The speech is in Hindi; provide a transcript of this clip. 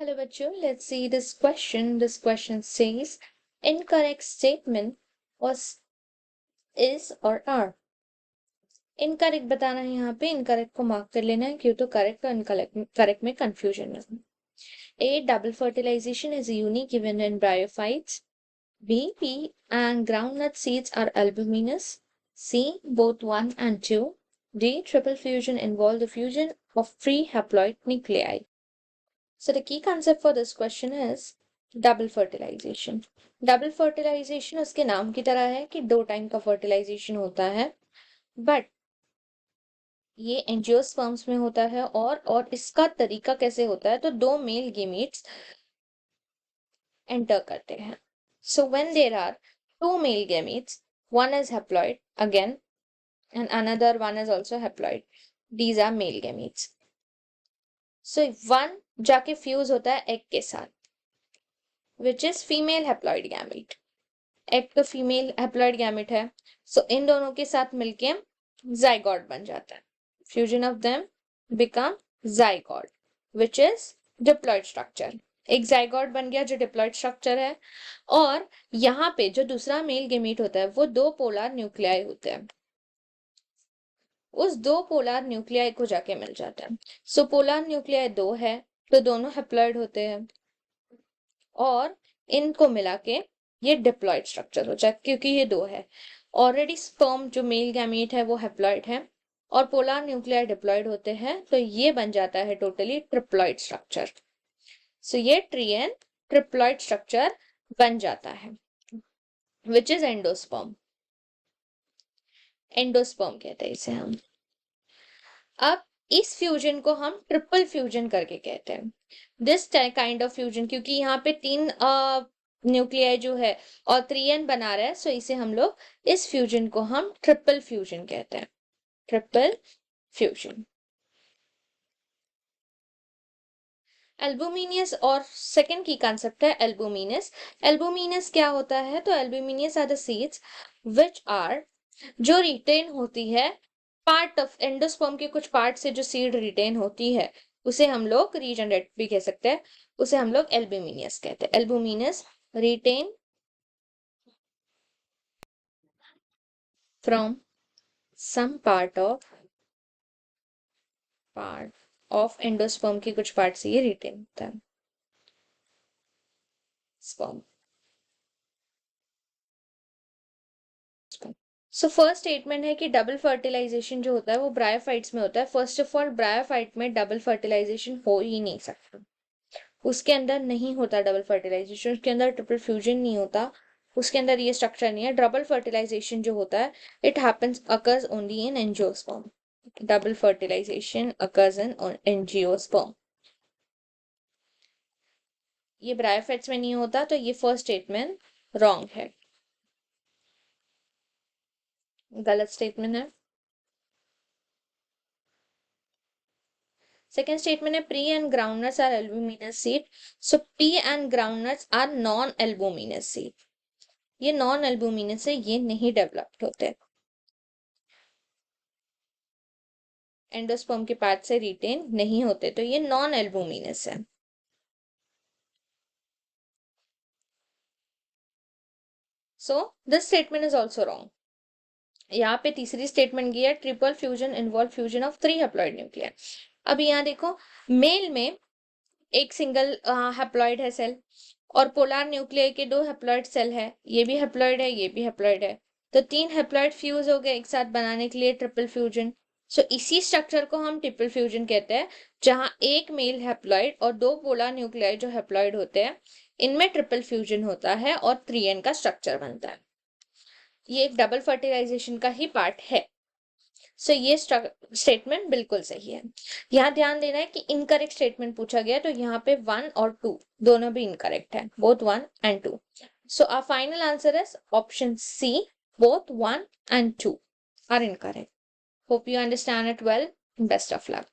Hello बच्चों, let's see this question. This question says incorrect statement was is or are. Incorrect बताना है यहाँ पे, इनकरेक्ट को मार्क कर लेना है क्यों तो करेक्ट और करेक्ट में कंफ्यूजन है. A, double fertilization is a unique event in bryophytes. B, pea and groundnut seeds are albuminous. C, both 1 and 2. D, triple fusion involve the fusion of free haploid nuclei. So the key concept for this question is double fertilisation. Double fertilisation उसके नाम की तरह है कि 2 टाइम का फर्टिलाइजेशन होता है, बट ये एंजियोस्पर्म्स में होता है. और इसका तरीका कैसे होता है तो 2 मेल गेमीट्स एंटर करते हैं. So when there are 2 male gametes, one is haploid again and another one is also haploid. These are male gametes. So one जाके फ्यूज होता है एग के साथ, which is female haploid gamete. Egg तो फीमेल हैप्लॉइड गैमेट है, सो इन दोनों के साथ मिलके जाइगोट बन जाता है. Fusion of them become zygote which is diploid structure. एक जाइगोट बन गया जो डिप्लॉइड स्ट्रक्चर है, और यहाँ पे जो दूसरा मेल गेमीट होता है वो 2 पोलर न्यूक्लियाई होते हैं. उस 2 पोलर न्यूक्लियाई को जाके मिल जाता है. सो पोलर न्यूक्लियाई 2 है तो दोनों हैप्लॉइड होते हैं, और इनको मिला के ये डिप्लॉइड स्ट्रक्चर हो जाए क्योंकि ये 2 है. ऑलरेडी स्पर्म जो मेल गैमीट है वो हैप्लॉइड है और पोलर न्यूक्लियाई डिप्लॉइड होते हैं, तो ये बन जाता है टोटली ट्रिप्लॉइड स्ट्रक्चर. सो ये ट्रिएन ट्रिप्लॉइड स्ट्रक्चर बन जाता है विच इज एंडोस्पर्म. एंडोस्पर्म कहते हैं इसे हम. अब इस फ्यूजन को हम ट्रिपल फ्यूजन करके कहते हैं. दिस काइंड ऑफ फ्यूजन, क्योंकि यहाँ पे 3 न्यूक्लियाई जो है और 3n बना रहा है, सो इसे हम लोग इस फ्यूजन को हम ट्रिपल फ्यूजन कहते हैं. Triple fusion. एल्बुमिनियस और सेकंड की कंसेप्ट है एल्बुमिनस. एल्बुमिनस क्या होता है तो albuminous are the seeds which are, जो रिटेन होती है पार्ट ऑफ एंडोस्पर्म के कुछ पार्ट से जो सीड रिटेन होती है उसे हम लोग रीजनरेट भी कह सकते हैं, उसे हम लोग एल्बुमिनियस कहते हैं. Albuminous retain from some part of endosperm के कुछ पार्ट से ये रिटेन होता है. स्पर्म. सो फर्स्ट स्टेटमेंट है कि डबल फर्टिलाइजेशन जो होता है वो ब्रायोफाइट्स में होता है. फर्स्ट ऑफ ऑल ब्रायोफाइट में डबल फर्टिलाइजेशन हो ही नहीं सकता, उसके अंदर नहीं होता डबल फर्टिलाइजेशन, उसके अंदर ट्रिपल फ्यूजन नहीं होता, उसके अंदर ये स्ट्रक्चर नहीं है. डबल फर्टिलाइजेशन जो होता है it happens occurs only in angiosperm. Double fertilisation occurs in angiosperm. ये ब्रायोफाइट्स में नहीं होता, तो ये फर्स्ट स्टेटमेंट रॉन्ग है, गलत स्टेटमेंट है. सेकेंड स्टेटमेंट है pea and groundnuts are albuminous seed. So pea and groundnuts are non albuminous seed. ये नॉन एल्बुमिनस है, ये नहीं डेवलप्ड होते, एंडोस्पर्म के पार्ट से रिटेन नहीं होते, तो ये नॉन एल्बुमिनस है. So this statement is also wrong. यहाँ पे तीसरी स्टेटमेंट की है triple fusion involve fusion of 3 haploid nuclear. अभी यहाँ देखो, मेल में एक सिंगल हैप्लॉइड है सेल, और पोलर न्यूक्लियर के 2 हैप्लॉइड सेल है, ये भी हैप्लॉइड है ये भी हैप्लॉइड है, तो 3 हैप्लॉइड फ्यूज हो गए एक साथ बनाने के लिए ट्रिपल फ्यूजन. सो इसी स्ट्रक्चर को हम ट्रिपल फ्यूजन कहते हैं, जहां एक मेल हैप्लॉइड और 2 पोलर न्यूक्लियर जो हैप्लॉइड होते हैं इनमें ट्रिपल फ्यूजन होता है और 3n का स्ट्रक्चर बनता है. ये एक डबल फर्टिलाइजेशन का ही पार्ट है. सो ये स्टेटमेंट बिल्कुल सही है. यहाँ ध्यान देना है कि इनकरेक्ट स्टेटमेंट पूछा गया, तो यहाँ पे 1 और 2 दोनों भी इनकरेक्ट है, both 1 and 2. So our final answer is option C, both 1 and 2 are incorrect. Hope you understand it well. Best of luck.